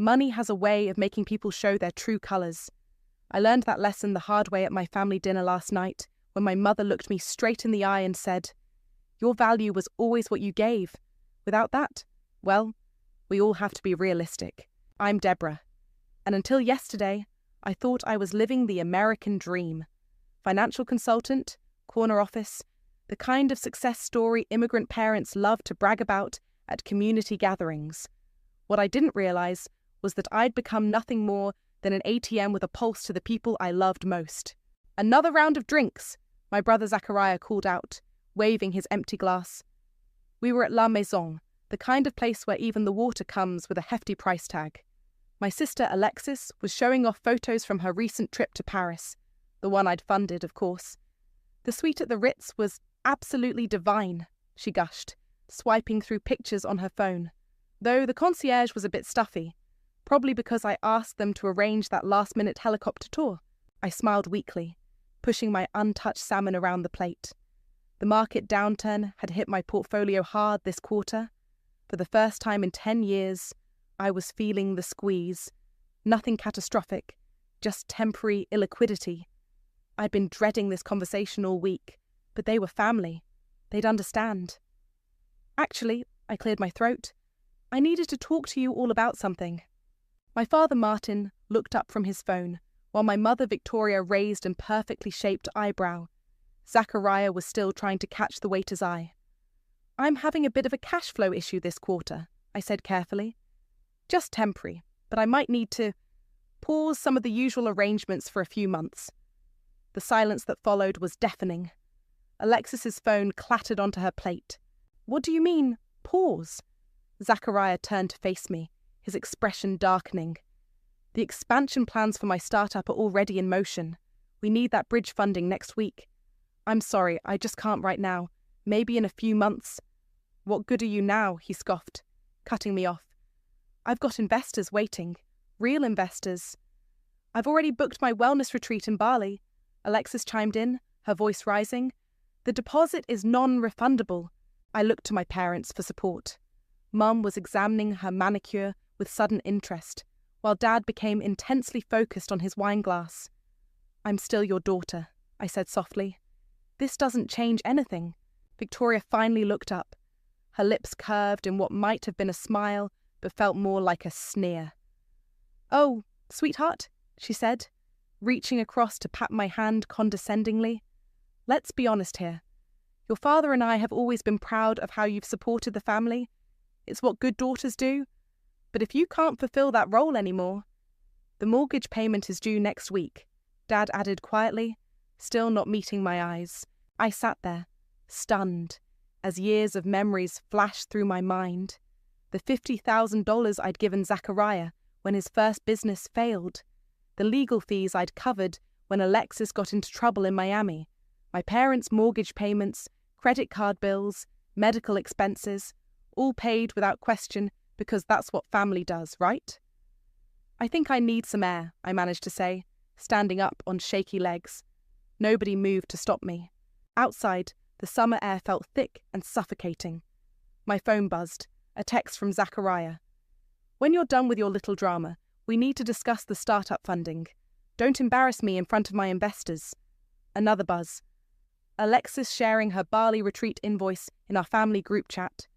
Money has a way of making people show their true colors. I learned that lesson the hard way at my family dinner last night when my mother looked me straight in the eye and said, "Your value was always what you gave. Without that, well, we all have to be realistic. I'm Deborah. And until yesterday, I thought I was living the American dream. Financial consultant, corner office, the kind of success story immigrant parents love to brag about at community gatherings. What I didn't realize was that I'd become nothing more than an ATM with a pulse to the people I loved most. Another round of drinks, my brother Zachariah called out, waving his empty glass. We were at La Maison, the kind of place where even the water comes with a hefty price tag. My sister Alexis was showing off photos from her recent trip to Paris, the one I'd funded, of course. The suite at the Ritz was absolutely divine, she gushed, swiping through pictures on her phone. Though the concierge was a bit stuffy, probably because I asked them to arrange that last-minute helicopter tour. I smiled weakly, pushing my untouched salmon around the plate. The market downturn had hit my portfolio hard this quarter. For the first time in 10 years, I was feeling the squeeze. Nothing catastrophic, just temporary illiquidity. I'd been dreading this conversation all week, but they were family. They'd understand. Actually, I cleared my throat. I needed to talk to you all about something. My father Martin looked up from his phone, while my mother Victoria raised an perfectly shaped eyebrow. Zachariah was still trying to catch the waiter's eye. I'm having a bit of a cash flow issue this quarter, I said carefully. Just temporary, but I might need to pause some of the usual arrangements for a few months. The silence that followed was deafening. Alexis's phone clattered onto her plate. What do you mean, pause? Zachariah turned to face me, his expression darkening. The expansion plans for my startup are already in motion. We need that bridge funding next week. I'm sorry, I just can't right now. Maybe in a few months. What good are you now? He scoffed, cutting me off. I've got investors waiting. Real investors. I've already booked my wellness retreat in Bali. Alexis chimed in, her voice rising. The deposit is non-refundable. I looked to my parents for support. Mum was examining her manicure with sudden interest, while Dad became intensely focused on his wine glass. I'm still your daughter, I said softly. This doesn't change anything. Victoria finally looked up. Her lips curved in what might have been a smile, but felt more like a sneer. Oh, sweetheart, she said, reaching across to pat my hand condescendingly. Let's be honest here. Your father and I have always been proud of how you've supported the family. It's what good daughters do. But if you can't fulfill that role anymore... The mortgage payment is due next week, Dad added quietly, still not meeting my eyes. I sat there, stunned, as years of memories flashed through my mind. The $50,000 I'd given Zachariah when his first business failed. The legal fees I'd covered when Alexis got into trouble in Miami. My parents' mortgage payments, credit card bills, medical expenses, all paid without question because that's what family does, right? I think I need some air, I managed to say, standing up on shaky legs. Nobody moved to stop me. Outside, the summer air felt thick and suffocating. My phone buzzed, a text from Zachariah. When you're done with your little drama, we need to discuss the startup funding. Don't embarrass me in front of my investors. Another buzz. Alexis sharing her Bali retreat invoice in our family group chat,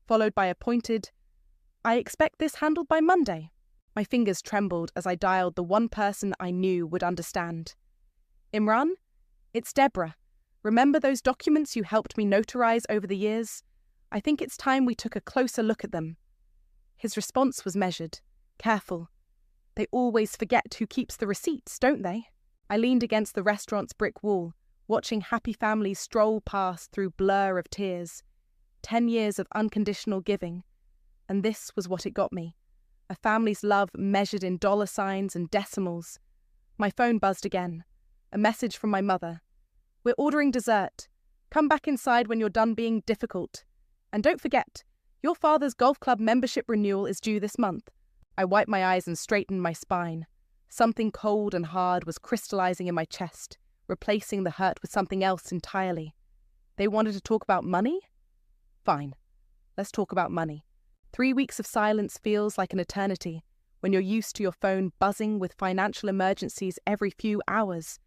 followed by a pointed, I expect this handled by Monday. My fingers trembled as I dialed the one person I knew would understand. Imran? It's Deborah. Remember those documents you helped me notarize over the years? I think it's time we took a closer look at them. His response was measured, careful. They always forget who keeps the receipts, don't they? I leaned against the restaurant's brick wall, watching happy families stroll past through blur of tears. 10 years of unconditional giving. And this was what it got me. A family's love measured in dollar signs and decimals. My phone buzzed again. A message from my mother. We're ordering dessert. Come back inside when you're done being difficult. And don't forget, your father's golf club membership renewal is due this month. I wiped my eyes and straightened my spine. Something cold and hard was crystallizing in my chest, replacing the hurt with something else entirely. They wanted to talk about money? Fine. Let's talk about money. 3 weeks of silence feels like an eternity, when you're used to your phone buzzing with financial emergencies every few hours.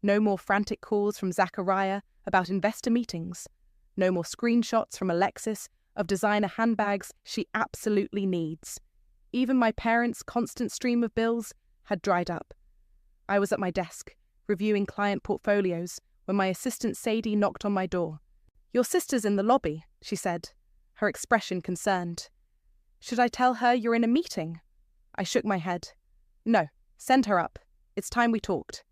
No more frantic calls from Zachariah about investor meetings. No more screenshots from Alexis of designer handbags she absolutely needs. Even my parents' constant stream of bills had dried up. I was at my desk, reviewing client portfolios, when my assistant Sadie knocked on my door. "Your sister's in the lobby," she said, her expression concerned. "Should I tell her you're in a meeting?" I shook my head. "No, send her up. It's time we talked."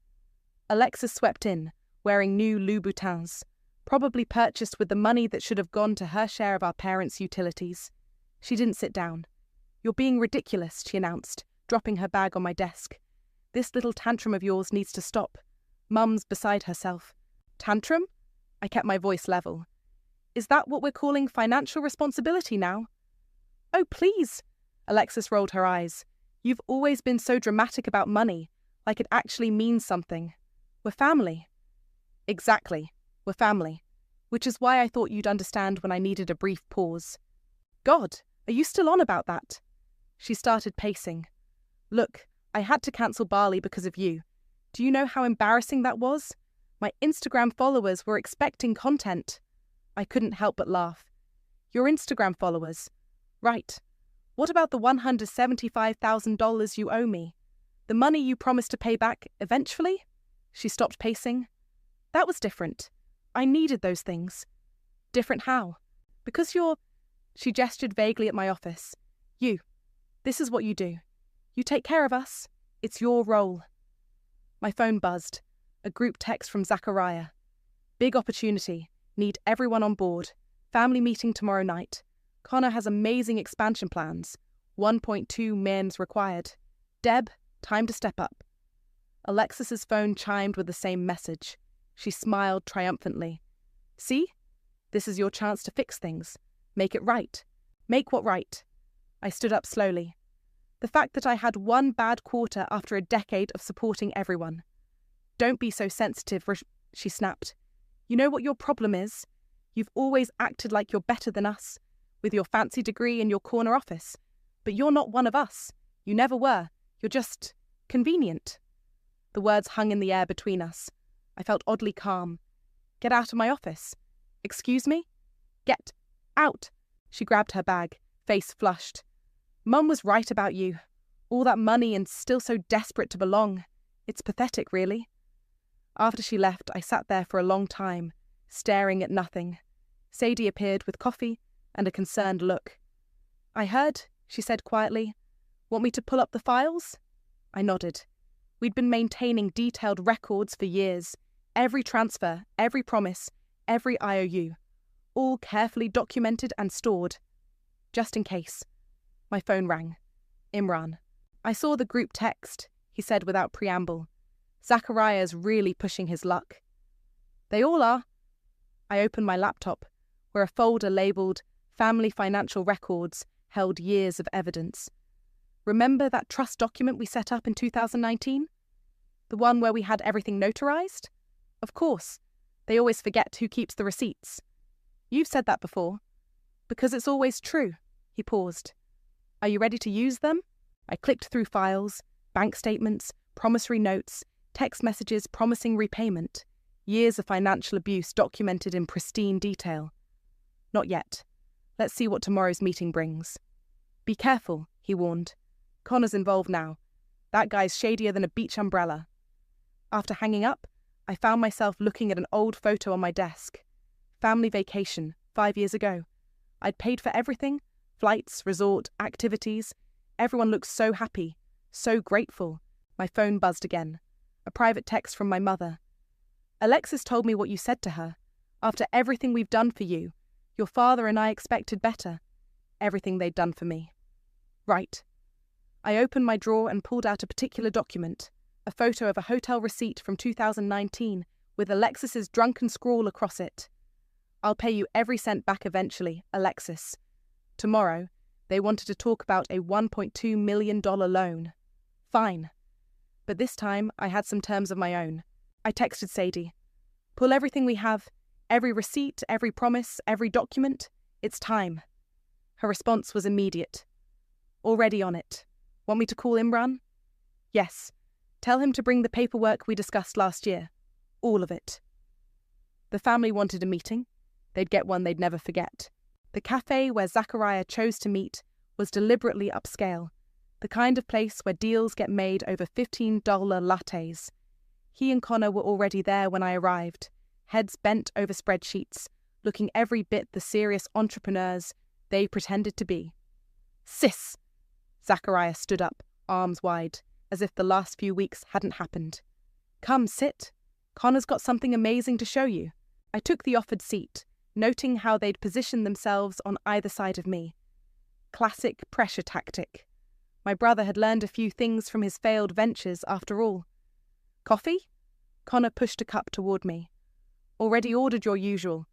Alexis swept in, wearing new Louboutins, probably purchased with the money that should have gone to her share of our parents' utilities. She didn't sit down. "You're being ridiculous," she announced, dropping her bag on my desk. "This little tantrum of yours needs to stop. Mum's beside herself." "Tantrum?" I kept my voice level. "Is that what we're calling financial responsibility now?" "Oh, please!" Alexis rolled her eyes. "You've always been so dramatic about money, like it actually means something. We're family." "Exactly. We're family. Which is why I thought you'd understand when I needed a brief pause." "God, are you still on about that?" She started pacing. "Look, I had to cancel Bali because of you. Do you know how embarrassing that was? My Instagram followers were expecting content." I couldn't help but laugh. "Your Instagram followers? Right. What about the $175,000 you owe me? The money you promised to pay back eventually?" She stopped pacing. "That was different. I needed those things." "Different how?" "Because you're—" She gestured vaguely at my office. "You. This is what you do. You take care of us. It's your role." My phone buzzed. A group text from Zachariah. "Big opportunity. Need everyone on board. Family meeting tomorrow night. Connor has amazing expansion plans. 1.2 million required. Deb, time to step up." Alexis's phone chimed with the same message. She smiled triumphantly. "See? This is your chance to fix things. Make it right. Make what right." I stood up slowly. The fact that I had one bad quarter after a decade of supporting everyone. "Don't be so sensitive," she snapped. "You know what your problem is? You've always acted like you're better than us, with your fancy degree and your corner office. But you're not one of us. You never were. You're just convenient." The words hung in the air between us. I felt oddly calm. "Get out of my office." "Excuse me?" "Get out." She grabbed her bag, face flushed. "Mum was right about you. All that money and still so desperate to belong. It's pathetic, really." After she left, I sat there for a long time, staring at nothing. Sadie appeared with coffee and a concerned look. "I heard," she said quietly. "Want me to pull up the files?" I nodded. We'd been maintaining detailed records for years. Every transfer, every promise, every IOU. All carefully documented and stored. Just in case. My phone rang. Imran. "I saw the group text," he said without preamble. "Zachariah's really pushing his luck." "They all are." I opened my laptop, where a folder labelled Family Financial Records held years of evidence. "Remember that trust document we set up in 2019? The one where we had everything notarized? Of course. They always forget who keeps the receipts." "You've said that before." "Because it's always true." He paused. "Are you ready to use them?" I clicked through files, bank statements, promissory notes, text messages promising repayment. Years of financial abuse documented in pristine detail. "Not yet. Let's see what tomorrow's meeting brings." "Be careful," he warned. "Connor's involved now. That guy's shadier than a beach umbrella." After hanging up, I found myself looking at an old photo on my desk. Family vacation, 5 years ago. I'd paid for everything, flights, resort, activities. Everyone looked so happy, so grateful. My phone buzzed again. A private text from my mother. "Alexis told me what you said to her. After everything we've done for you, your father and I expected better. Everything they'd done for me." "Right." I opened my drawer and pulled out a particular document, a photo of a hotel receipt from 2019 with Alexis's drunken scrawl across it. "I'll pay you every cent back eventually, Alexis." Tomorrow, they wanted to talk about a $1.2 million loan. Fine. But this time, I had some terms of my own. I texted Sadie. "Pull everything we have, every receipt, every promise, every document. It's time." Her response was immediate. "Already on it." Want me to call Imran? Yes. Tell him to bring the paperwork we discussed last year. All of it. The family wanted a meeting. They'd get one they'd never forget. The cafe where Zachariah chose to meet was deliberately upscale, the kind of place where deals get made over $15 lattes. He and Connor were already there when I arrived, heads bent over spreadsheets, looking every bit the serious entrepreneurs they pretended to be. Sis! Zachariah stood up, arms wide, as if the last few weeks hadn't happened. Come, sit. Connor's got something amazing to show you. I took the offered seat, noting how they'd positioned themselves on either side of me. Classic pressure tactic. My brother had learned a few things from his failed ventures after all. Coffee? Connor pushed a cup toward me. Already ordered your usual.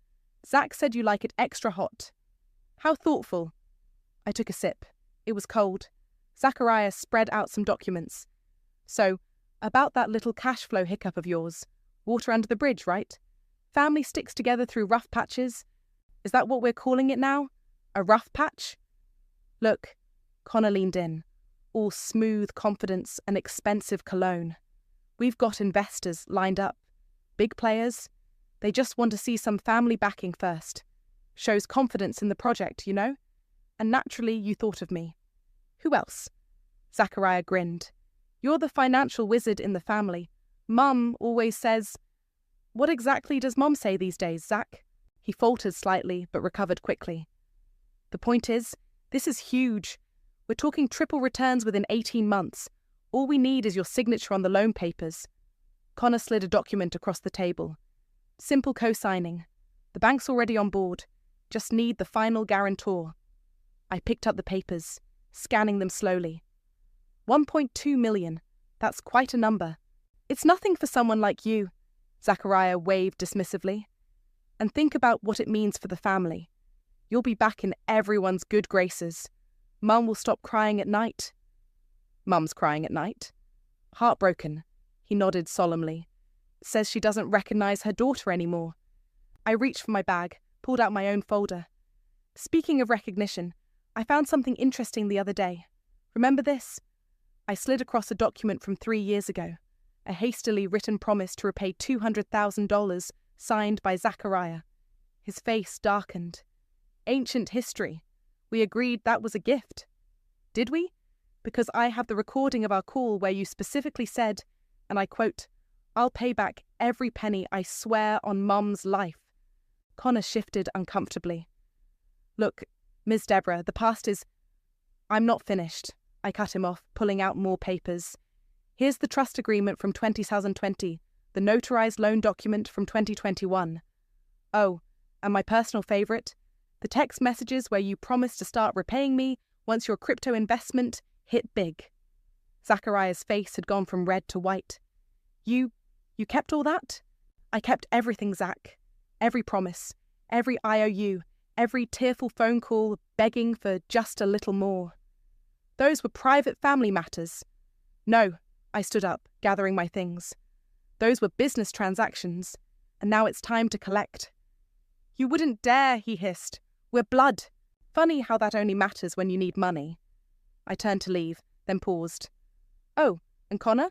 Zach said you like it extra hot. How thoughtful. I took a sip. It was cold. Zachariah spread out some documents. So, about that little cash flow hiccup of yours. Water under the bridge, right? Family sticks together through rough patches. Is that what we're calling it now? A rough patch? Look, Connor leaned in, all smooth confidence and expensive cologne. We've got investors lined up. Big players. They just want to see some family backing first. Shows confidence in the project, you know? And naturally you thought of me. Who else? Zachariah grinned. You're the financial wizard in the family. Mum always says... What exactly does Mom say these days, Zach? He faltered slightly, but recovered quickly. The point is, this is huge. We're talking triple returns within 18 months. All we need is your signature on the loan papers. Connor slid a document across the table. Simple co-signing. The bank's already on board. Just need the final guarantor. I picked up the papers, scanning them slowly. 1.2 million. That's quite a number. It's nothing for someone like you. Zachariah waved dismissively. And think about what it means for the family. You'll be back in everyone's good graces. Mum will stop crying at night. Mum's crying at night. Heartbroken, he nodded solemnly. Says she doesn't recognize her daughter anymore. I reached for my bag, pulled out my own folder. Speaking of recognition, I found something interesting the other day. Remember this? I slid across a document from 3 years ago. A hastily written promise to repay $200,000 signed by Zachariah. His face darkened. Ancient history. We agreed that was a gift. Did we? Because I have the recording of our call where you specifically said, and I quote, I'll pay back every penny, I swear on Mum's life. Connor shifted uncomfortably. Look, Ms. Deborah, the past is... I'm not finished. I cut him off, pulling out more papers. Here's the trust agreement from 2020, the notarized loan document from 2021. Oh, and my personal favourite, the text messages where you promised to start repaying me once your crypto investment hit big. Zachariah's face had gone from red to white. You kept all that? I kept everything, Zach. Every promise, every IOU, every tearful phone call begging for just a little more. Those were private family matters. No, I stood up, gathering my things. Those were business transactions, and now it's time to collect. You wouldn't dare, he hissed. We're blood. Funny how that only matters when you need money. I turned to leave, then paused. Oh, and Connor?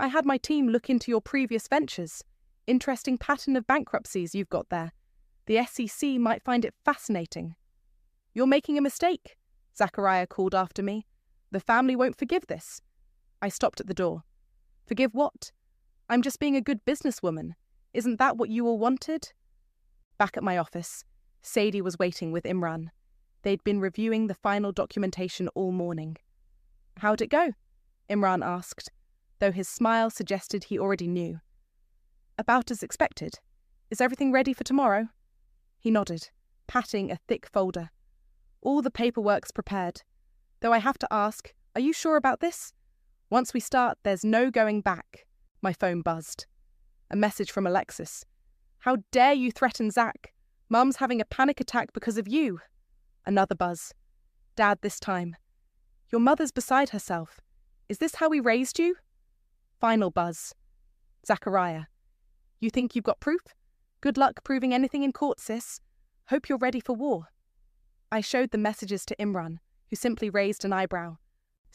I had my team look into your previous ventures. Interesting pattern of bankruptcies you've got there. The SEC might find it fascinating. You're making a mistake, Zachariah called after me. The family won't forgive this. I stopped at the door. Forgive what? I'm just being a good businesswoman. Isn't that what you all wanted? Back at my office, Sadie was waiting with Imran. They'd been reviewing the final documentation all morning. How'd it go? Imran asked, though his smile suggested he already knew. About as expected. Is everything ready for tomorrow? He nodded, patting a thick folder. All the paperwork's prepared. Though I have to ask, are you sure about this? Once we start, there's no going back. My phone buzzed. A message from Alexis. How dare you threaten Zach? Mum's having a panic attack because of you. Another buzz. Dad this time. Your mother's beside herself. Is this how we raised you? Final buzz. Zachariah. You think you've got proof? Good luck proving anything in court, sis. Hope you're ready for war. I showed the messages to Imran, who simply raised an eyebrow.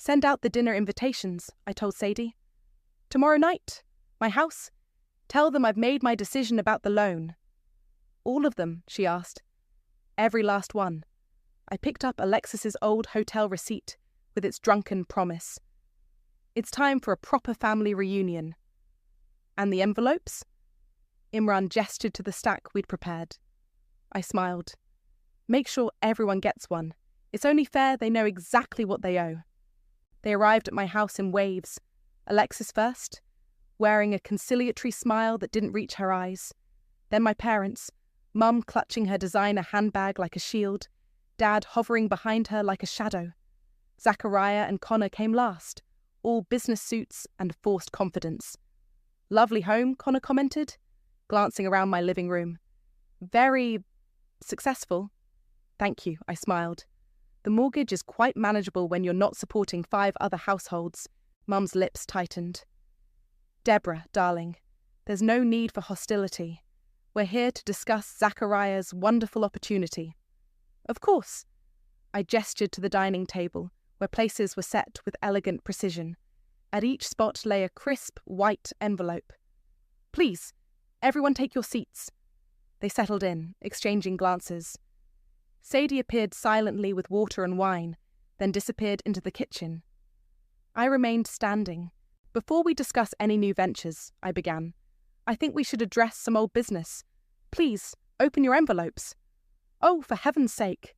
Send out the dinner invitations, I told Sadie. Tomorrow night? My house? Tell them I've made my decision about the loan. All of them, she asked. Every last one. I picked up Alexis's old hotel receipt with its drunken promise. It's time for a proper family reunion. And the envelopes? Imran gestured to the stack we'd prepared. I smiled. Make sure everyone gets one. It's only fair they know exactly what they owe. They arrived at my house in waves. Alexis first, wearing a conciliatory smile that didn't reach her eyes. Then my parents, Mum clutching her designer handbag like a shield, Dad hovering behind her like a shadow. Zachariah and Connor came last, all business suits and forced confidence. Lovely home, Connor commented, glancing around my living room. Very successful. Thank you, I smiled. The mortgage is quite manageable when you're not supporting 5 other households. Mum's lips tightened. Deborah, darling, there's no need for hostility. We're here to discuss Zachariah's wonderful opportunity. Of course. I gestured to the dining table, where places were set with elegant precision. At each spot lay a crisp, white envelope. Please, everyone take your seats. They settled in, exchanging glances. Sadie appeared silently with water and wine, then disappeared into the kitchen. I remained standing. Before we discuss any new ventures, I began, I think we should address some old business. Please, open your envelopes. Oh, for heaven's sake.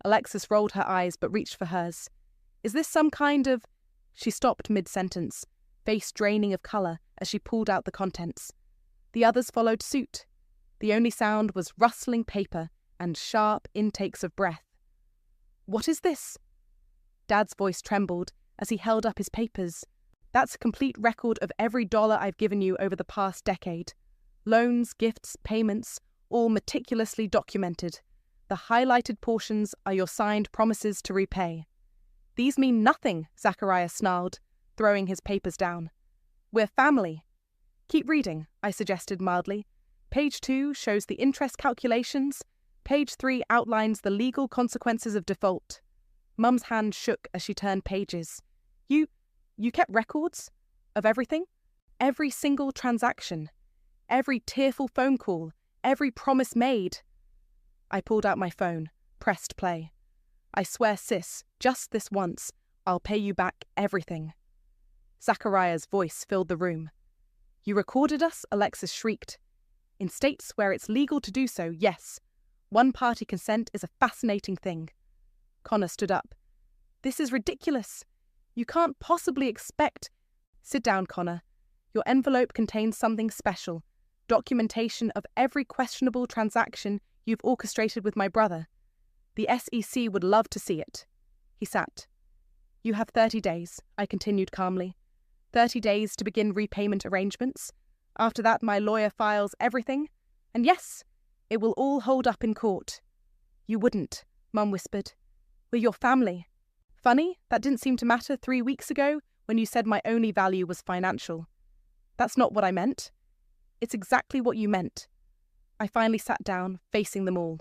Alexis rolled her eyes but reached for hers. Is this some kind of... She stopped mid-sentence, face draining of colour as she pulled out the contents. The others followed suit. The only sound was rustling paper and sharp intakes of breath. What is this? Dad's voice trembled as he held up his papers. That's a complete record of every dollar I've given you over the past decade. Loans, gifts, payments, all meticulously documented. The highlighted portions are your signed promises to repay. These mean nothing, Zachariah snarled, throwing his papers down. We're family. Keep reading, I suggested mildly. Page 2 shows the interest calculations. Page 3 outlines the legal consequences of default. Mum's hand shook as she turned pages. You kept records? Of everything? Every single transaction? Every tearful phone call? Every promise made? I pulled out my phone, pressed play. I swear, sis, just this once, I'll pay you back everything. Zachariah's voice filled the room. You recorded us? Alexis shrieked. In states where it's legal to do so, yes. One-party consent is a fascinating thing. Connor stood up. This is ridiculous. You can't possibly expect... Sit down, Connor. Your envelope contains something special. Documentation of every questionable transaction you've orchestrated with my brother. The SEC would love to see it. He sat. You have 30 days, I continued calmly. 30 days to begin repayment arrangements. After that, my lawyer files everything. And yes, it will all hold up in court. You wouldn't, Mum whispered. We're your family. Funny, that didn't seem to matter 3 weeks ago when you said my only value was financial. That's not what I meant. It's exactly what you meant. I finally sat down, facing them all.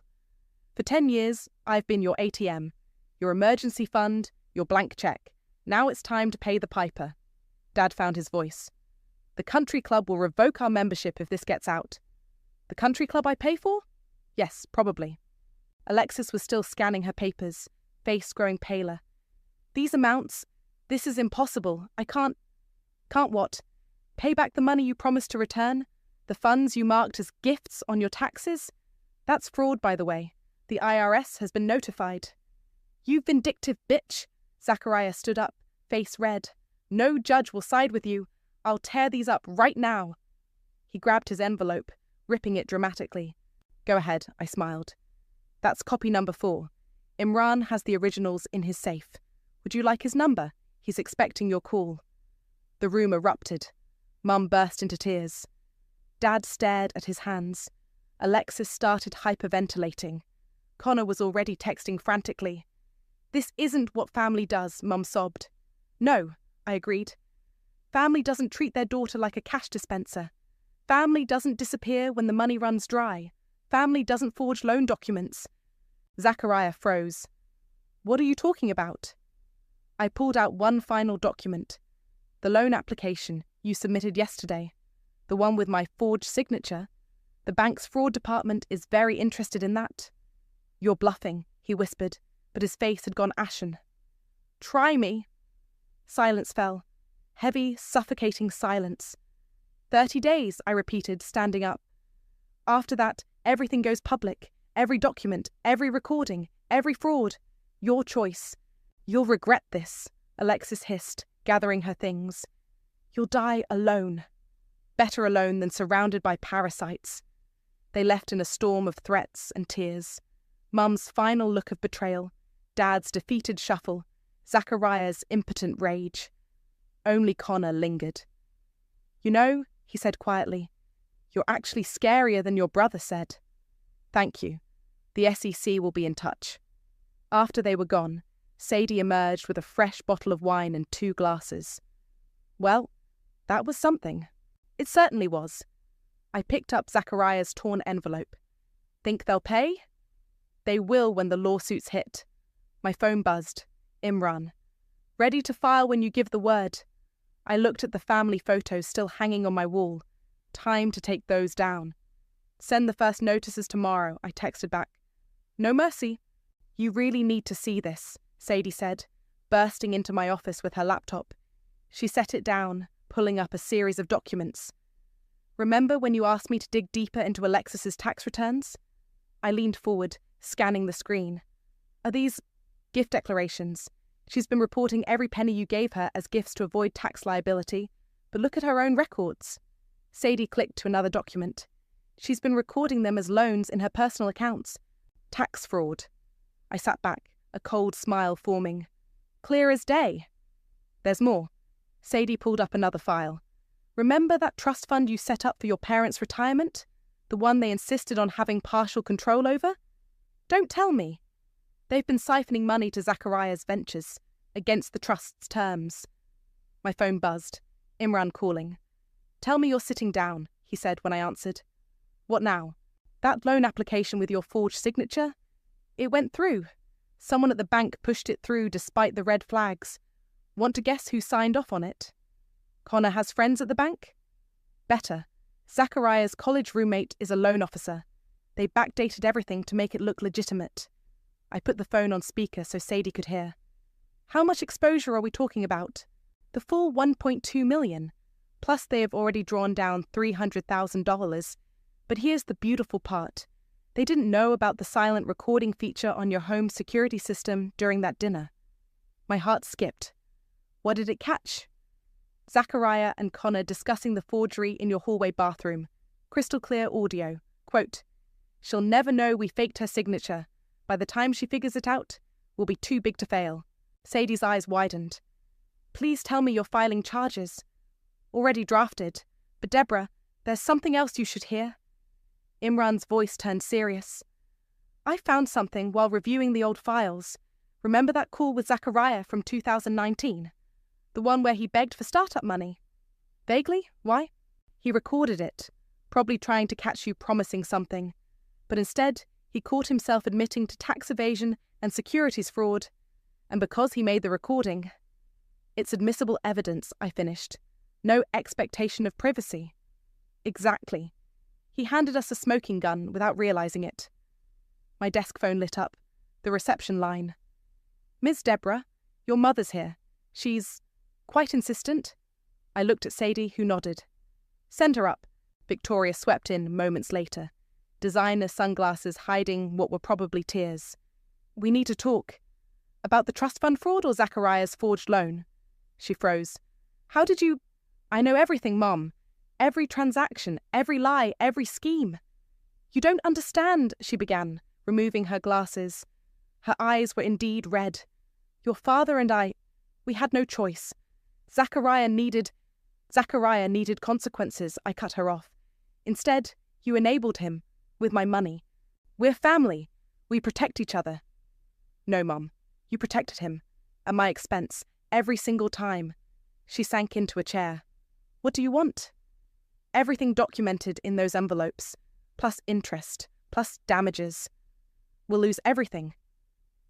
For 10 years, I've been your ATM, your emergency fund, your blank check. Now it's time to pay the piper. Dad found his voice. The country club will revoke our membership if this gets out. The country club I pay for? Yes, probably. Alexis was still scanning her papers, face growing paler. These amounts, this is impossible. I can't... Can't what? Pay back the money you promised to return? The funds you marked as gifts on your taxes? That's fraud, by the way. The IRS has been notified. You vindictive bitch! Zachariah stood up, face red. No judge will side with you. I'll tear these up right now. He grabbed his envelope, ripping it dramatically. Go ahead, I smiled. That's copy number 4. Imran has the originals in his safe. Would you like his number? He's expecting your call. The room erupted. Mum burst into tears. Dad stared at his hands. Alexis started hyperventilating. Connor was already texting frantically. This isn't what family does, Mum sobbed. No, I agreed. Family doesn't treat their daughter like a cash dispenser. Family doesn't disappear when the money runs dry. Family doesn't forge loan documents. Zachariah froze. What are you talking about? I pulled out one final document. The loan application you submitted yesterday. The one with my forged signature. The bank's fraud department is very interested in that. You're bluffing, he whispered, but his face had gone ashen. Try me. Silence fell. Heavy, suffocating silence. 30 days, I repeated, standing up. After that, everything goes public. Every document, every recording, every fraud. Your choice. You'll regret this, Alexis hissed, gathering her things. You'll die alone. Better alone than surrounded by parasites. They left in a storm of threats and tears. Mum's final look of betrayal, Dad's defeated shuffle, Zachariah's impotent rage. Only Connor lingered. You know, he said quietly, you're actually scarier than your brother said. Thank you. The SEC will be in touch. After they were gone, Sadie emerged with a fresh bottle of wine and 2 glasses. Well, that was something. It certainly was. I picked up Zachariah's torn envelope. Think they'll pay? They will when the lawsuits hit. My phone buzzed. Imran. Ready to file when you give the word. I looked at the family photos still hanging on my wall. Time to take those down. Send the first notices tomorrow, I texted back. No mercy. You really need to see this, Sadie said, bursting into my office with her laptop. She set it down, pulling up a series of documents. Remember when you asked me to dig deeper into Alexis's tax returns? I leaned forward, scanning the screen. Are these gift declarations? She's been reporting every penny you gave her as gifts to avoid tax liability, but look at her own records. Sadie clicked to another document. She's been recording them as loans in her personal accounts. Tax fraud. I sat back, a cold smile forming. Clear as day. There's more. Sadie pulled up another file. Remember that trust fund you set up for your parents' retirement? The one they insisted on having partial control over? Don't tell me. They've been siphoning money to Zachariah's ventures, against the trust's terms. My phone buzzed. Imran calling. Tell me you're sitting down, he said when I answered. What now? That loan application with your forged signature? It went through. Someone at the bank pushed it through despite the red flags. Want to guess who signed off on it? Connor has friends at the bank? Better. Zachariah's college roommate is a loan officer. They backdated everything to make it look legitimate. I put the phone on speaker so Sadie could hear. How much exposure are we talking about? The full $1.2 million. Plus they have already drawn down $300,000. But here's the beautiful part. They didn't know about the silent recording feature on your home security system during that dinner. My heart skipped. What did it catch? Zachariah and Connor discussing the forgery in your hallway bathroom. Crystal clear audio. Quote, she'll never know we faked her signature. By the time she figures it out, we'll be too big to fail. Sadie's eyes widened. Please tell me you're filing charges. Already drafted. But Deborah, there's something else you should hear. Imran's voice turned serious. I found something while reviewing the old files. Remember that call with Zachariah from 2019? The one where he begged for startup money? Vaguely? Why? He recorded it, probably trying to catch you promising something. But instead, he caught himself admitting to tax evasion and securities fraud. And because he made the recording, it's admissible evidence, I finished. No expectation of privacy. Exactly. He handed us a smoking gun without realizing it. My desk phone lit up. The reception line. Miss Deborah, your mother's here. She's quite insistent. I looked at Sadie, who nodded. Send her up. Victoria swept in moments later. Designer sunglasses hiding what were probably tears. We need to talk. About the trust fund fraud or Zachariah's forged loan? She froze. How did you... I know everything, Mom. Every transaction, every lie, every scheme. You don't understand, she began, removing her glasses. Her eyes were indeed red. Your father and I, we had no choice. Zachariah needed consequences, I cut her off. Instead, you enabled him, with my money. We're family. We protect each other. No, Mum. You protected him. At my expense. Every single time. She sank into a chair. What do you want? Everything documented in those envelopes. Plus interest. Plus damages. We'll lose everything.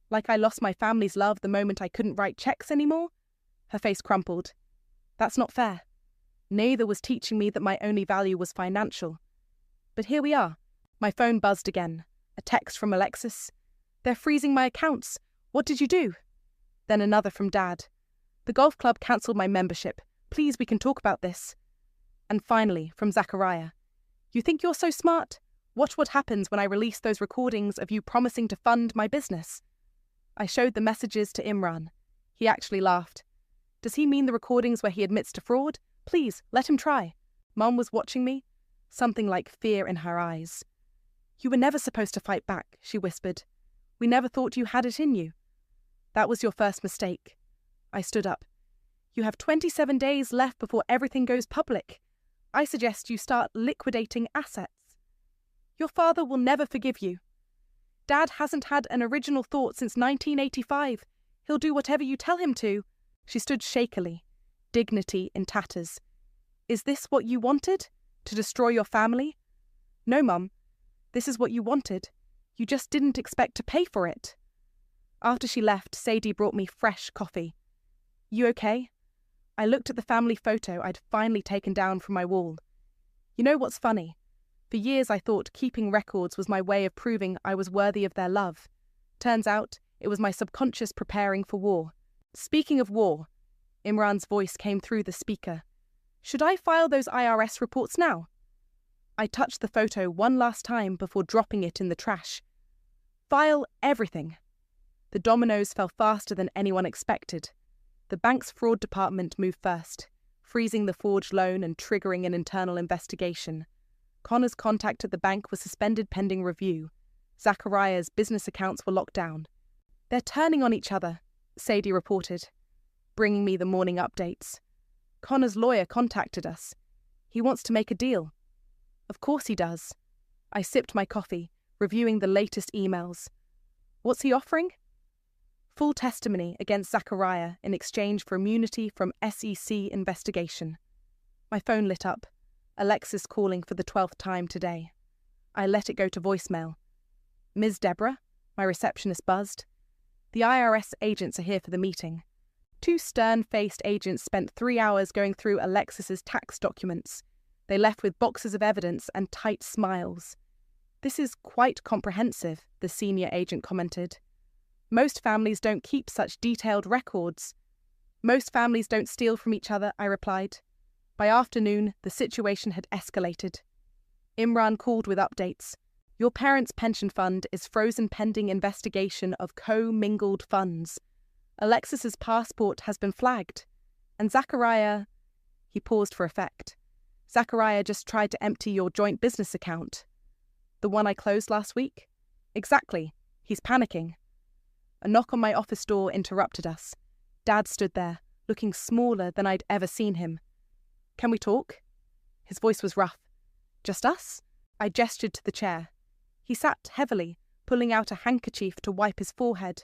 Like I lost my family's love the moment I couldn't write checks anymore? Her face crumpled. That's not fair. Neither was teaching me that my only value was financial. But here we are. My phone buzzed again. A text from Alexis. They're freezing my accounts. What did you do? Then another from Dad. The golf club cancelled my membership. Please, we can talk about this. And finally, from Zachariah. You think you're so smart? Watch what happens when I release those recordings of you promising to fund my business. I showed the messages to Imran. He actually laughed. Does he mean the recordings where he admits to fraud? Please, let him try. Mum was watching me, something like fear in her eyes. You were never supposed to fight back, she whispered. We never thought you had it in you. That was your first mistake. I stood up. You have 27 days left before everything goes public. I suggest you start liquidating assets. Your father will never forgive you. Dad hasn't had an original thought since 1985. He'll do whatever you tell him to. She stood shakily, dignity in tatters. Is this what you wanted? To destroy your family? No, Mum. This is what you wanted. You just didn't expect to pay for it. After she left, Sadie brought me fresh coffee. You okay? I looked at the family photo I'd finally taken down from my wall. You know what's funny? For years I thought keeping records was my way of proving I was worthy of their love. Turns out it was my subconscious preparing for war. Speaking of war, Imran's voice came through the speaker. Should I file those IRS reports now? I touched the photo one last time before dropping it in the trash. File everything. The dominoes fell faster than anyone expected. The bank's fraud department moved first, freezing the forged loan and triggering an internal investigation. Connor's contact at the bank was suspended pending review. Zachariah's business accounts were locked down. They're turning on each other, Sadie reported, bringing me the morning updates. Connor's lawyer contacted us. He wants to make a deal. Of course he does. I sipped my coffee, reviewing the latest emails. What's he offering? Full testimony against Zachariah in exchange for immunity from SEC investigation. My phone lit up. Alexis calling for the 12th time today. I let it go to voicemail. Ms. Deborah? My receptionist buzzed. The IRS agents are here for the meeting. Two stern-faced agents spent 3 hours going through Alexis's tax documents. They left with boxes of evidence and tight smiles. This is quite comprehensive, the senior agent commented. Most families don't keep such detailed records. Most families don't steal from each other, I replied. By afternoon, the situation had escalated. Imran called with updates. Your parents' pension fund is frozen pending investigation of co-mingled funds. Alexis's passport has been flagged. And Zachariah... He paused for effect. Zachariah just tried to empty your joint business account. The one I closed last week? Exactly. He's panicking. A knock on my office door interrupted us. Dad stood there, looking smaller than I'd ever seen him. Can we talk? His voice was rough. Just us? I gestured to the chair. He sat heavily, pulling out a handkerchief to wipe his forehead.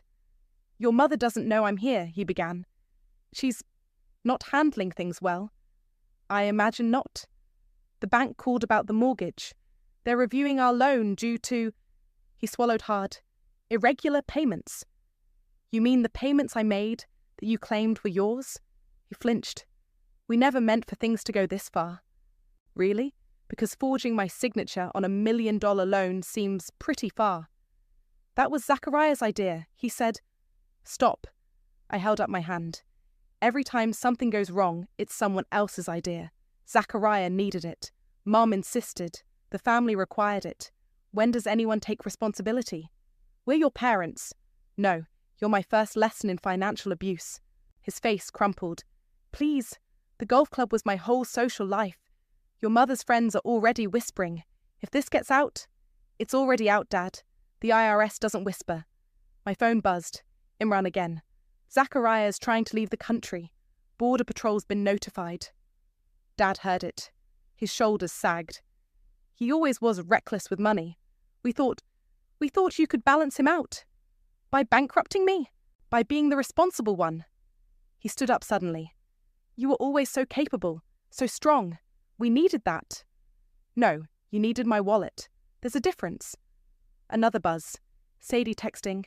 Your mother doesn't know I'm here, he began. She's not handling things well. I imagine not. The bank called about the mortgage. They're reviewing our loan due to... He swallowed hard. Irregular payments. You mean the payments I made that you claimed were yours? He flinched. We never meant for things to go this far. Really? Because forging my signature on $1 million loan seems pretty far. That was Zachariah's idea. He said, Stop. I held up my hand. Every time something goes wrong, it's someone else's idea. Zachariah needed it. Mom insisted. The family required it. When does anyone take responsibility? We're your parents. No, you're my first lesson in financial abuse. His face crumpled. Please. The golf club was my whole social life. Your mother's friends are already whispering. If this gets out... It's already out, Dad. The IRS doesn't whisper. My phone buzzed. Imran again. Zachariah's trying to leave the country. Border Patrol's been notified. Dad heard it. His shoulders sagged. He always was reckless with money. We thought you could balance him out. By bankrupting me? By being the responsible one? He stood up suddenly. You were always so capable, so strong. We needed that. No, you needed my wallet. There's a difference. Another buzz. Sadie texting.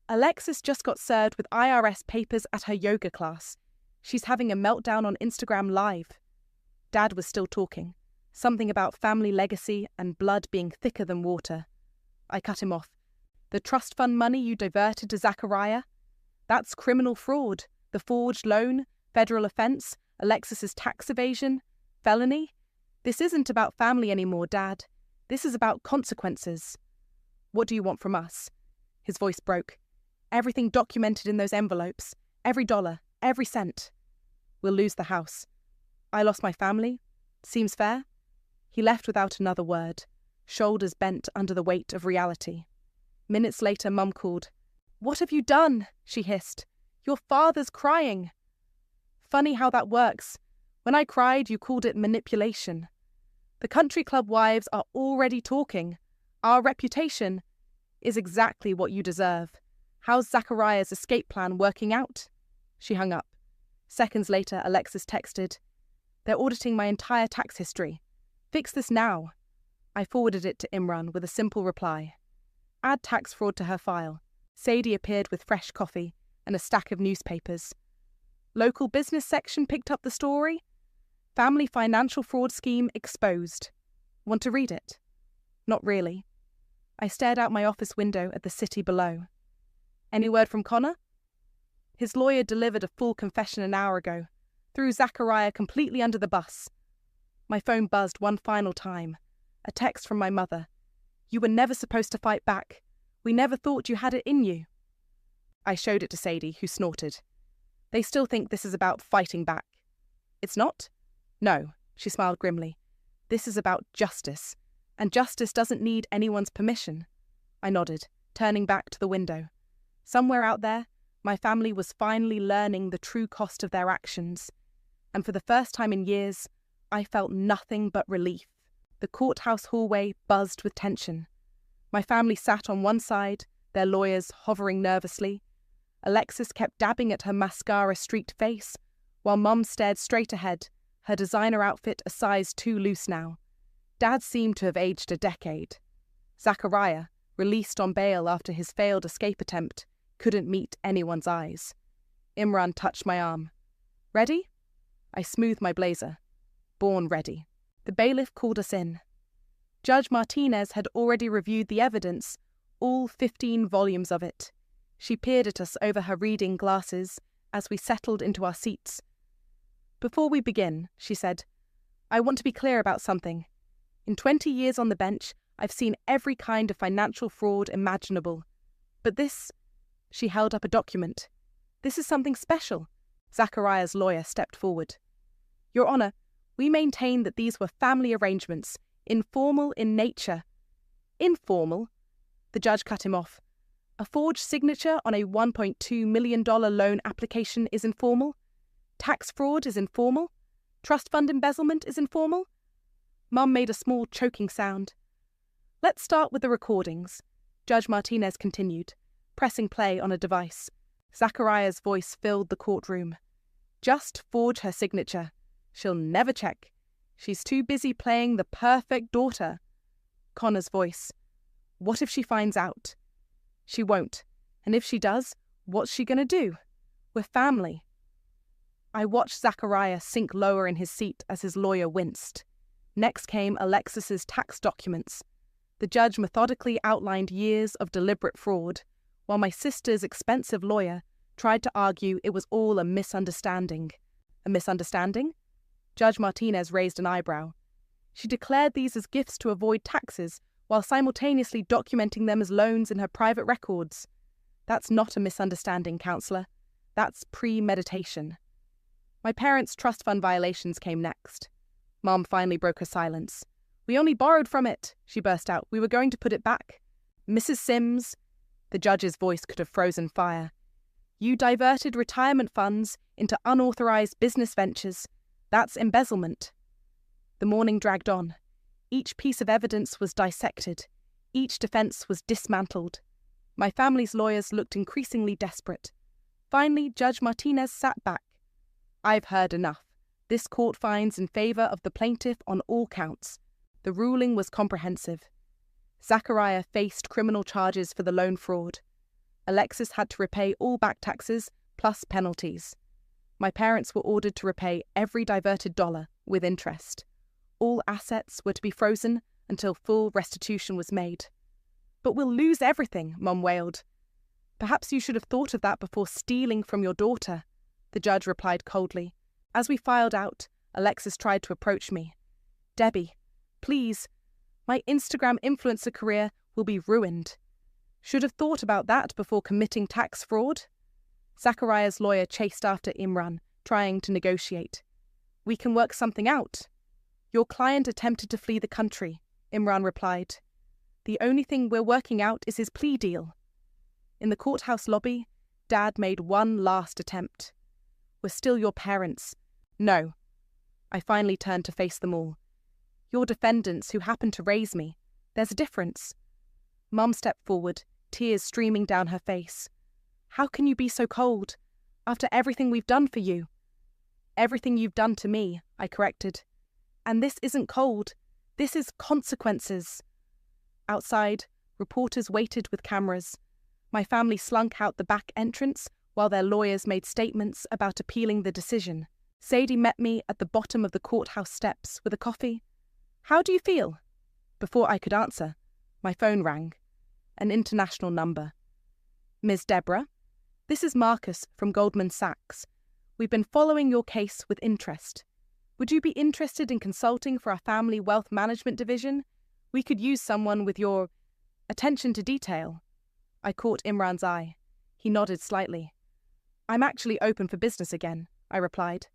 Alexis just got served with IRS papers at her yoga class. She's having a meltdown on Instagram Live. Dad was still talking. Something about family legacy and blood being thicker than water. I cut him off. The trust fund money you diverted to Zachariah? That's criminal fraud. The forged loan, federal offense, Alexis's tax evasion, felony. This isn't about family anymore, Dad. This is about consequences. What do you want from us? His voice broke. Everything documented in those envelopes. Every dollar. Every cent. We'll lose the house. I lost my family. Seems fair? He left without another word, shoulders bent under the weight of reality. Minutes later, Mum called. "What have you done?" she hissed. "Your father's crying." Funny how that works. When I cried, you called it manipulation. The country club wives are already talking. Our reputation is exactly what you deserve. How's Zachariah's escape plan working out? She hung up. Seconds later, Alexis texted, "They're auditing my entire tax history. Fix this now." I forwarded it to Imran with a simple reply. Add tax fraud to her file. Sadie appeared with fresh coffee and a stack of newspapers. Local business section picked up the story. Family financial fraud scheme exposed. Want to read it? Not really. I stared out my office window at the city below. Any word from Connor? His lawyer delivered a full confession an hour ago, threw Zachariah completely under the bus. My phone buzzed one final time. A text from my mother. "You were never supposed to fight back. We never thought you had it in you." I showed it to Sadie, who snorted. They still think this is about fighting back. It's not? No, she smiled grimly. This is about justice, and justice doesn't need anyone's permission. I nodded, turning back to the window. Somewhere out there, my family was finally learning the true cost of their actions, and for the first time in years, I felt nothing but relief. The courthouse hallway buzzed with tension. My family sat on one side, their lawyers hovering nervously. Alexis kept dabbing at her mascara-streaked face, while Mum stared straight ahead, her designer outfit a size too loose now. Dad seemed to have aged a decade. Zachariah, released on bail after his failed escape attempt, couldn't meet anyone's eyes. Imran touched my arm. "Ready?" I smoothed my blazer. Born ready. The bailiff called us in. Judge Martinez had already reviewed the evidence, all 15 volumes of it. She peered at us over her reading glasses as we settled into our seats. "Before we begin," she said, "I want to be clear about something. In 20 years on the bench, I've seen every kind of financial fraud imaginable. But this," she held up a document, "this is something special." Zachariah's lawyer stepped forward. "Your Honor, we maintain that these were family arrangements, informal in nature." "Informal?" The judge cut him off. "A forged signature on a $1.2 million loan application is informal? Tax fraud is informal? Trust fund embezzlement is informal?" Mum made a small choking sound. "Let's start with the recordings," Judge Martinez continued, pressing play on a device. Zachariah's voice filled the courtroom. "Just forge her signature. She'll never check. She's too busy playing the perfect daughter." Connor's voice. "What if she finds out?" "She won't. And if she does, what's she gonna do? We're family." I watched Zachariah sink lower in his seat as his lawyer winced. Next came Alexis's tax documents. The judge methodically outlined years of deliberate fraud, while my sister's expensive lawyer tried to argue it was all a misunderstanding. A misunderstanding? Judge Martinez raised an eyebrow. She declared these as gifts to avoid taxes, while simultaneously documenting them as loans in her private records. That's not a misunderstanding, counselor. That's premeditation. My parents' trust fund violations came next. Mom finally broke her silence. "We only borrowed from it," she burst out. "We were going to put it back." "Mrs. Sims," the judge's voice could have frozen fire, "you diverted retirement funds into unauthorized business ventures. That's embezzlement." The morning dragged on. Each piece of evidence was dissected. Each defense was dismantled. My family's lawyers looked increasingly desperate. Finally, Judge Martinez sat back. "I've heard enough. This court finds in favor of the plaintiff on all counts." The ruling was comprehensive. Zachariah faced criminal charges for the loan fraud. Alexis had to repay all back taxes plus penalties. My parents were ordered to repay every diverted dollar with interest. All assets were to be frozen until full restitution was made. "But we'll lose everything," Mum wailed. "Perhaps you should have thought of that before stealing from your daughter," the judge replied coldly. As we filed out, Alexis tried to approach me. "Debbie, please, my Instagram influencer career will be ruined. Should have thought about that before committing tax fraud." Zachariah's lawyer chased after Imran, trying to negotiate. "We can work something out." "Your client attempted to flee the country," Imran replied. "The only thing we're working out is his plea deal." In the courthouse lobby, Dad made one last attempt. "We're still your parents." "No." I finally turned to face them all. "Your defendants who happened to raise me. There's a difference." Mum stepped forward, tears streaming down her face. "How can you be so cold? After everything we've done for you." "Everything you've done to me," I corrected. "And this isn't cold. This is consequences." Outside, reporters waited with cameras. My family slunk out the back entrance while their lawyers made statements about appealing the decision. Sadie met me at the bottom of the courthouse steps with a coffee. "How do you feel?" Before I could answer, my phone rang. An international number. "Ms. Deborah, this is Marcus from Goldman Sachs. We've been following your case with interest. Would you be interested in consulting for our family wealth management division? We could use someone with your attention to detail." I caught Imran's eye. He nodded slightly. "I'm actually open for business again," I replied.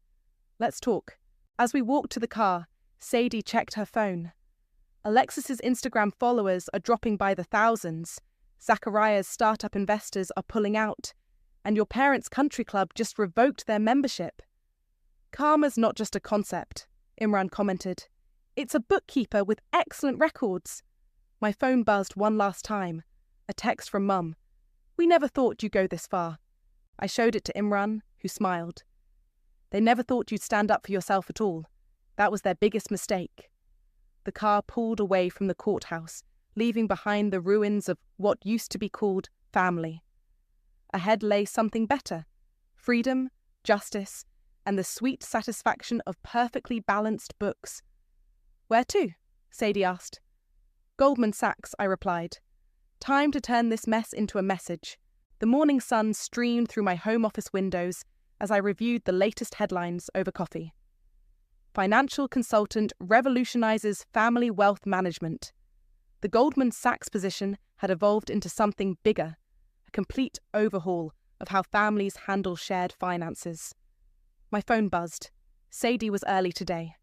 "Let's talk." As we walked to the car, Sadie checked her phone. "Alexis's Instagram followers are dropping by the thousands. Zachariah's startup investors are pulling out. And your parents' country club just revoked their membership." "Karma's not just a concept," Imran commented. "It's a bookkeeper with excellent records." My phone buzzed one last time. A text from Mum. "We never thought you'd go this far." I showed it to Imran, who smiled. "They never thought you'd stand up for yourself at all. That was their biggest mistake." The car pulled away from the courthouse, leaving behind the ruins of what used to be called family. Ahead lay something better: freedom, justice, and the sweet satisfaction of perfectly balanced books. "Where to?" Sadie asked. "Goldman Sachs," I replied. Time to turn this mess into a message. The morning sun streamed through my home office windows as I reviewed the latest headlines over coffee. Financial consultant revolutionizes family wealth management. The Goldman Sachs position had evolved into something bigger, a complete overhaul of how families handle shared finances. My phone buzzed. Sadie was early today.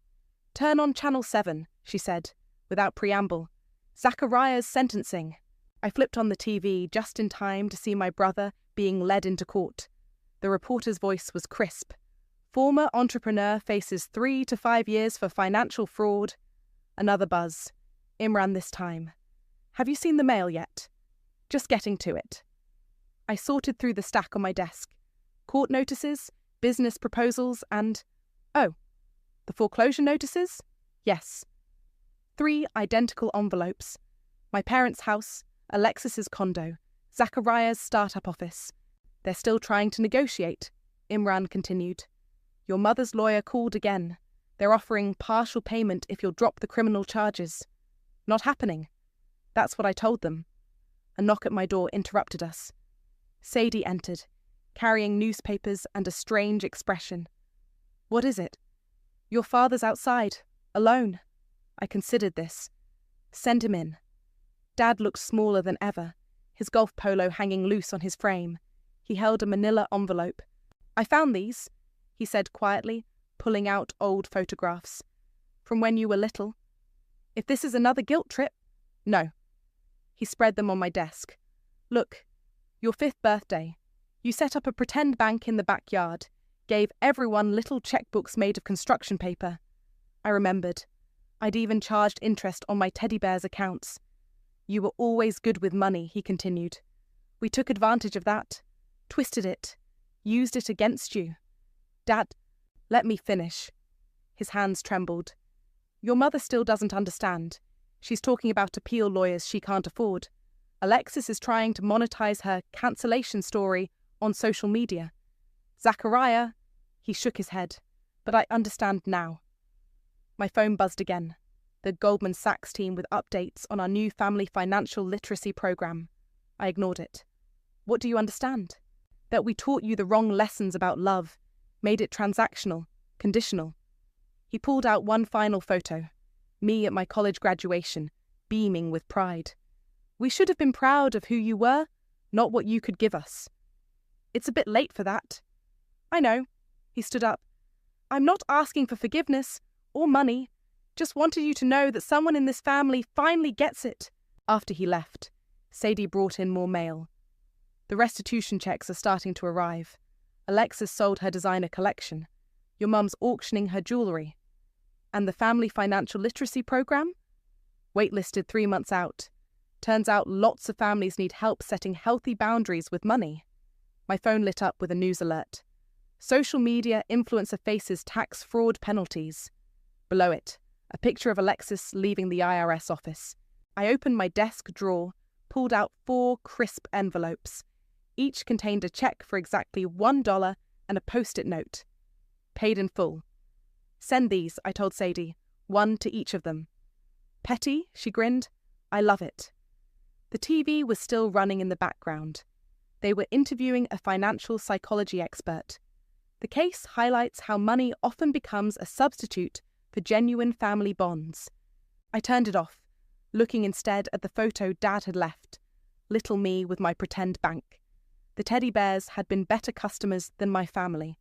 "Turn on Channel 7, she said, without preamble. "Zachariah's sentencing." I flipped on the TV just in time to see my brother being led into court. The reporter's voice was crisp. "Former entrepreneur faces 3 to 5 years for financial fraud." Another buzz. Imran this time. "Have you seen the mail yet?" "Just getting to it." I sorted through the stack on my desk. Court notices, business proposals, and... oh, the foreclosure notices? Yes. 3 identical envelopes. My parents' house, Alexis's condo, Zachariah's startup office. "They're still trying to negotiate," Imran continued. "Your mother's lawyer called again. They're offering partial payment if you'll drop the criminal charges." "Not happening." That's what I told them. A knock at my door interrupted us. Sadie entered, carrying newspapers and a strange expression. "What is it?" "Your father's outside, alone." I considered this. "Send him in." Dad looked smaller than ever, his golf polo hanging loose on his frame. He held a manila envelope. "I found these," he said quietly, pulling out old photographs. "From when you were little. If this is another guilt trip..." "No." He spread them on my desk. "Look, your 5th birthday. You set up a pretend bank in the backyard, gave everyone little checkbooks made of construction paper." I remembered. I'd even charged interest on my teddy bear's accounts. "You were always good with money," he continued. "We took advantage of that, twisted it, used it against you." "Dad, let me finish." His hands trembled. "Your mother still doesn't understand. She's talking about appeal lawyers she can't afford." Alexis is trying to monetize her cancellation story on social media. Zachariah, he shook his head, but I understand now. My phone buzzed again. The Goldman Sachs team with updates on our new family financial literacy program. I ignored it. What do you understand? That we taught you the wrong lessons about love, made it transactional, conditional. He pulled out one final photo, me at my college graduation, beaming with pride. We should have been proud of who you were, not what you could give us. It's a bit late for that. I know. He stood up. I'm not asking for forgiveness or money. Just wanted you to know that someone in this family finally gets it. After he left, Sadie brought in more mail. The restitution checks are starting to arrive. Alexis sold her designer collection. Your mum's auctioning her jewellery. And the family financial literacy program? Waitlisted 3 months out. Turns out lots of families need help setting healthy boundaries with money. My phone lit up with a news alert. Social media influencer faces tax fraud penalties. Below it, a picture of Alexis leaving the IRS office. I opened my desk drawer, pulled out 4 crisp envelopes. Each contained a check for exactly $1 and a post-it note. Paid in full. Send these, I told Sadie, 1 to each of them. Petty, she grinned. I love it. The TV was still running in the background. They were interviewing a financial psychology expert. The case highlights how money often becomes a substitute for genuine family bonds. I turned it off, looking instead at the photo Dad had left. Little me with my pretend bank. The teddy bears had been better customers than my family.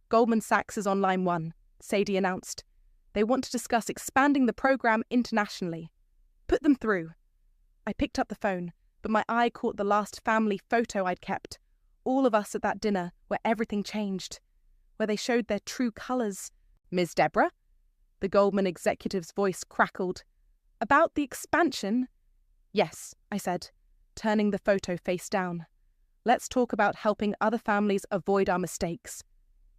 Goldman Sachs is on line 1, Sadie announced. They want to discuss expanding the program internationally. Put them through. I picked up the phone, but my eye caught the last family photo I'd kept. All of us at that dinner where everything changed, where they showed their true colours. Ms. Deborah? The Goldman executive's voice crackled. About the expansion? Yes, I said, turning the photo face down. Let's talk about helping other families avoid our mistakes.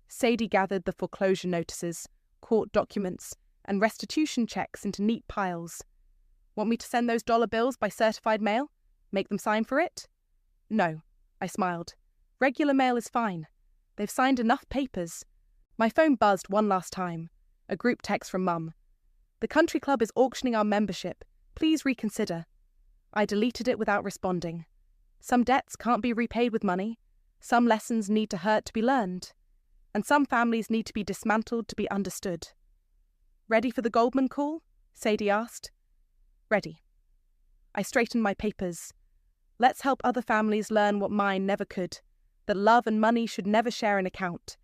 Sadie gathered the foreclosure notices, court documents, and restitution checks into neat piles. Want me to send those dollar bills by certified mail? Make them sign for it? No, I smiled. Regular mail is fine. They've signed enough papers. My phone buzzed one last time. A group text from Mum. The country club is auctioning our membership. Please reconsider. I deleted it without responding. Some debts can't be repaid with money. Some lessons need to hurt to be learned. And some families need to be dismantled to be understood. Ready for the Goldman call? Sadie asked. Ready. I straightened my papers. Let's help other families learn what mine never could, that love and money should never share an account,